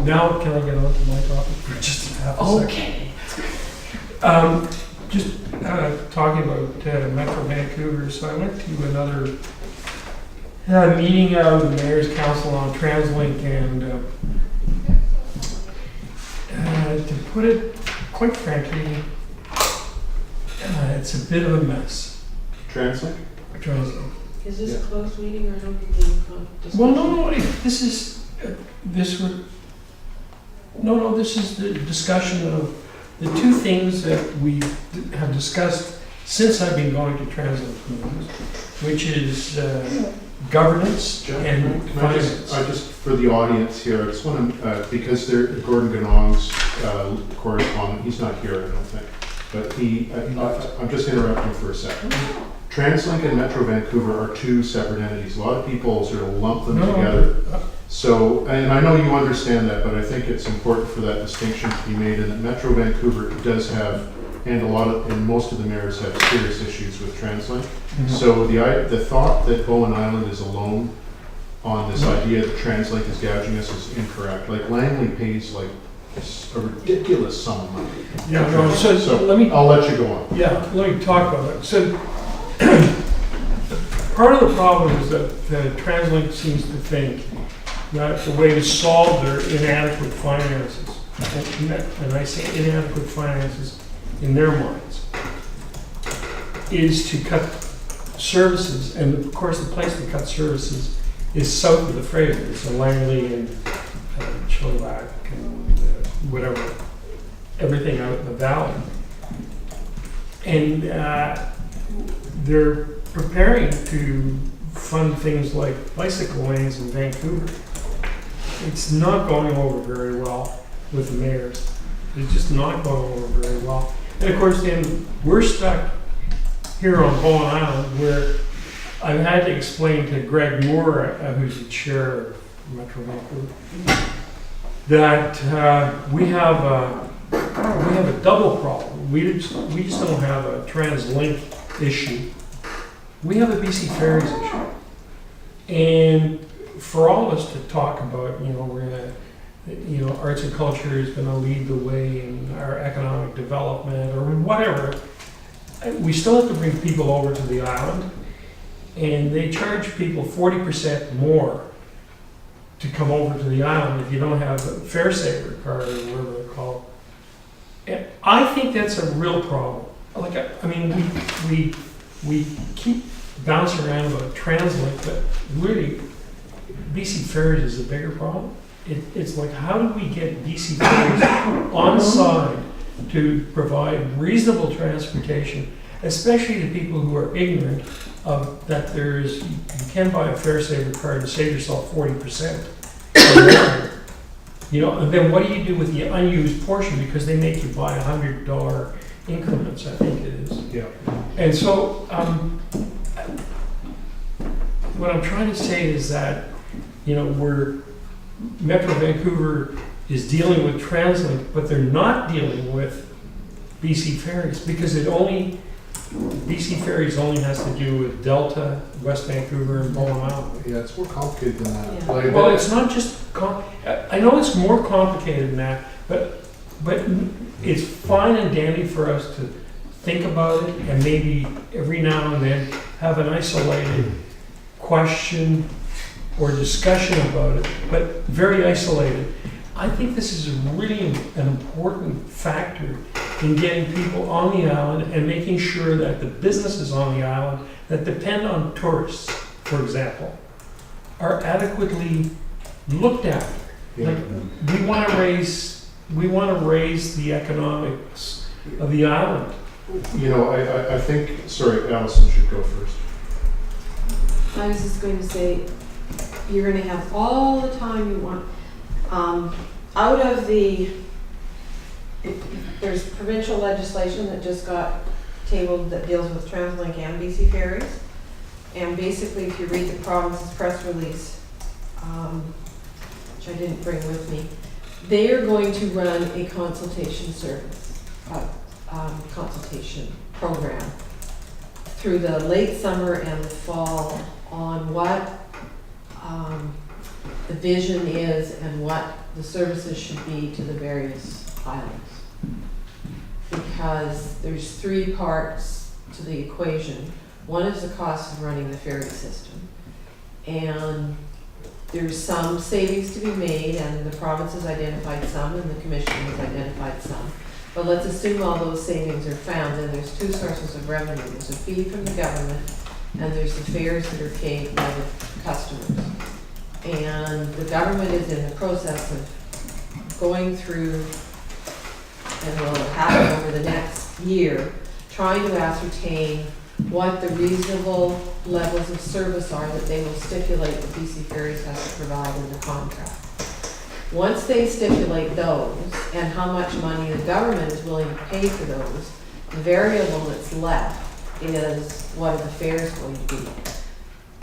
Now can I get on to my topic for just half a second? Okay. Just talking about Metro Vancouver, so I went to another meeting of the Mayor's Council on Translink, and to put it quite frankly, it's a bit of a mess. Translink? Translink. Is this a closed meeting or an open meeting? Well, no, this is this is the discussion of the two things that we have discussed since I've been going to Translink meetings, which is governance Jack, and can I finance. just, for the audience here, I just want to, because Gordon Ganong's correspondent, he's not here, I don't think, but I'm just interrupting for a second. Translink and Metro Vancouver are two separate entities. A lot of people sort of lump them together. So, and I know you understand that, but I think it's important for that distinction to be made, and that Metro Vancouver does have, and most of the mayors have serious issues with Translink. Mm-hmm. So the thought that Bowen Island is alone on this idea that Translink is gouging us is incorrect. Like Langley pays like a ridiculous sum of money. Yeah, no, so let me. I'll let you go on. Yeah, let me talk about it. So part of the problem is that Translink seems to think that the way to solve their inadequate finances, and I say inadequate finances in their minds, is to cut services. And of course, the place to cut services is south of the Fraser, so Langley and Chilliwack and whatever, everything out in the valley. And they're preparing to fund things like bicycle lanes in Vancouver. It's not going over very well with the mayors. It's just not going over very well. And of course, then we're stuck here on Bowen Island, where I've had to explain to Greg Moore, who's the chair of Metro Vancouver, that we have a double problem. We just don't have a Translink issue. We have a BC Ferries issue. And for all of us to talk about, we're gonna, arts and culture is gonna lead the way in our economic development or whatever, we still have to bring people over to the island, and they charge people 40% more to come over to the island if you don't have a fare saver card or whatever they're called. And I think that's a real problem. Like, I mean, we keep bouncing around about Translink, but really, BC Ferries is a bigger problem. It's like, how do we get BC Ferries on side to provide reasonable transportation, especially to people who are ignorant of that you can buy a fare saver card and save yourself 40%. And then what do you do with the unused portion, because they make you buy $100 increments, I think it is. Yeah. And so what I'm trying to say is that Metro Vancouver is dealing with Translink, but they're not dealing with BC Ferries, because BC Ferries only has to do with Delta, West Vancouver, and Bowen Island. Yeah, it's more complicated than that. Yeah. Like, Well, it's not just, I know it's more complicated than that, but it's fine and dandy for us to think about it, and maybe every now and then have an isolated question or discussion about it, but very isolated. I think this is really an important factor in getting people on the island and making sure that the businesses on the island that depend on tourists, for example, are adequately looked after. Yeah. Like, we want to raise the economics of the island. I think, sorry, Allison should go first. I was just going to say, you're going to have all the time you want. Out of there's provincial legislation that just got tabled that deals with Translink and BC Ferries. And basically, if you read the province's press release, which I didn't bring with me, they are going to run a consultation service, consultation program through the late summer and the fall on what the vision is and what the services should be to the various islands. Because there's three parts to the equation. One is the cost of running the ferry system. And there's some savings to be made, and the province has identified some, and the commission has identified some. But let's assume all those savings are found, and there's two sources of revenue. There's a fee from the government, and there's the fares that are paid by the customers. And the government is in the process of going through, and will happen over the next year, trying to ascertain what the reasonable levels of service are that they will stipulate that BC Ferries has to provide in the contract. Once they stipulate those, and how much money the government is willing to pay for those, the variable that's left is what are the fares going to be.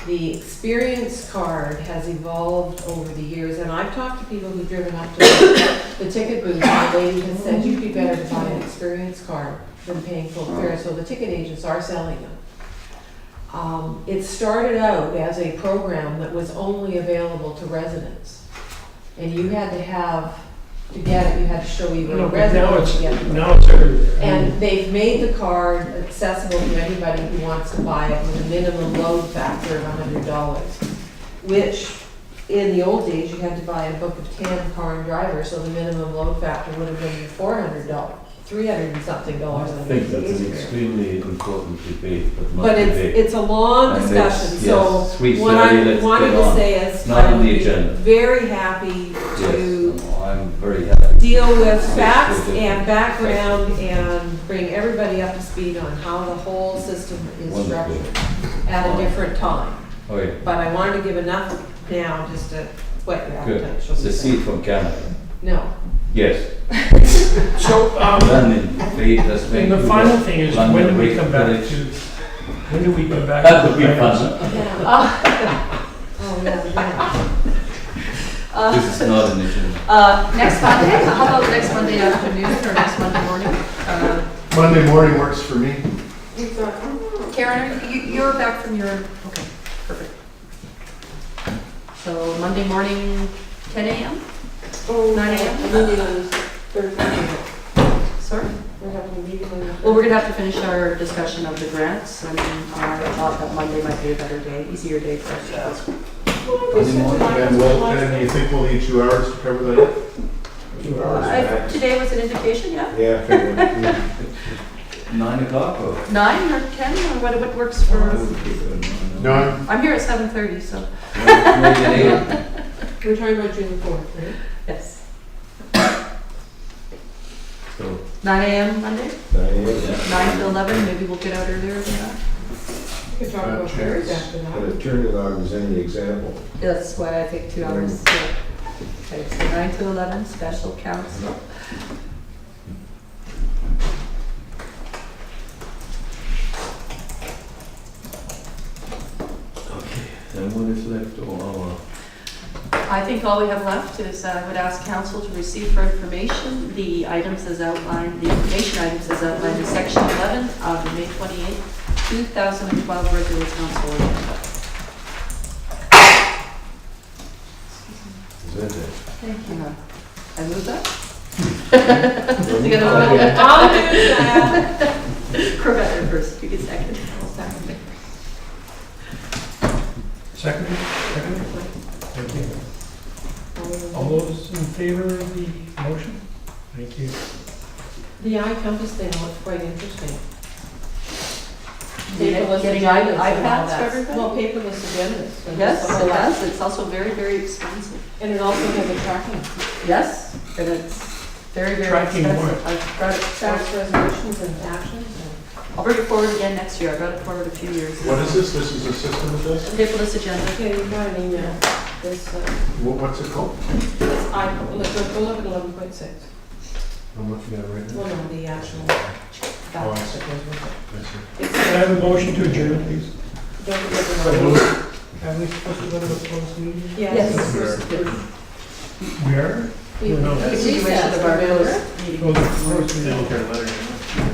The experience card has evolved over the years, and I've talked to people who've driven up to the ticket booth, and the lady has said, you'd be better to buy an experience card than paying full fare, so the ticket agents are selling them. It started out as a program that was only available to residents, and you had to have, to get it, you had to show you were No, a but now resident it's, to get it. now it's everywhere. And they've made the card accessible to anybody who wants to buy it with a minimum load factor of $100, which in the old days, you had to buy a book of 10 car and driver, so the minimum load factor would have been $400, 300 and something dollars. I think that's an extremely important debate, But it's a long And discussion, it's- so yes, sweet what study, I let's wanted get to on. say is Not I on would the be agenda. very happy to Yes, no, I'm very happy. deal with facts Yes, we do. and background and bring everybody up to speed on how the whole system is Wonderful. structured at a different time. Oh, yeah, But I wanted to give enough now just to whet your good. appetite, shall It's we a say. seed from Canada. No. Yes. So, London, Faith, that's and the final thing is, when do we come back to, when do we come back? That to would be grants? fun. Oh, yeah. This is not an issue. Next Monday, how about next Monday afternoon or next Monday morning? Monday morning works for me. We've got, Karen, you're back from your, okay, perfect. So Monday morning, 10 a.m.? 9 a.m.? a meeting on Thursday. Sorry? We're having a meeting on Thursday. Well, we're gonna have to finish our discussion of the grants, and I thought that Monday might be a better day, easier day for us to ask. And you think we'll need 2 hours to cover that? 2 hours. Today was an indication, yeah? Yeah. 9 o'clock or? 9 or 10, or what works for, No, I'm here at 7:30, so, Maybe at 8. We're talking about June 4th, right? yes. So, 9 a.m. Monday, 9 a.m. 9 to 11, maybe we'll get out earlier than that. We could talk about ferries after But that. a turning on is any example. That's why I take 2 hours. Yeah. Okay, so 9 to 11, special council. okay, then what is left? Oh, I think all we have left is I would ask council to receive for information the items as outlined, the information items as outlined in section 11 of the May 28, 2012 regular council agenda. Is that it? Thank you. I move that? I'll do that. Corvette first, you can second. I'll second. Second? Thank you. All those in favor of the motion? Thank you. The iCompass thing looks quite interesting. Getting Paperless agendas and all iPads for that. everybody? Well, paperless agendas. and Yes, stuff like it that. does. It's also very, very expensive. And it also has a tracking. Yes, and it's very, very Tracking expensive. what? I've got it, Tracks resolutions and actions. I'll bring it forward again next year. I've got it forward a few years. what is this? This is a system of this? Paperless agenda. Okay, you got an email. This, What's it called? it's go look at 11.6. I'm looking at it right now. Well, no, the actual I facts see. that goes with it. I see. It's, Can I have a motion to adjourn, please? don't forget the. Are we supposed to go to the closed meeting? Yes. Where? We- No. Continuation of our Remember? closed meeting. Closed meeting. Is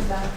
that-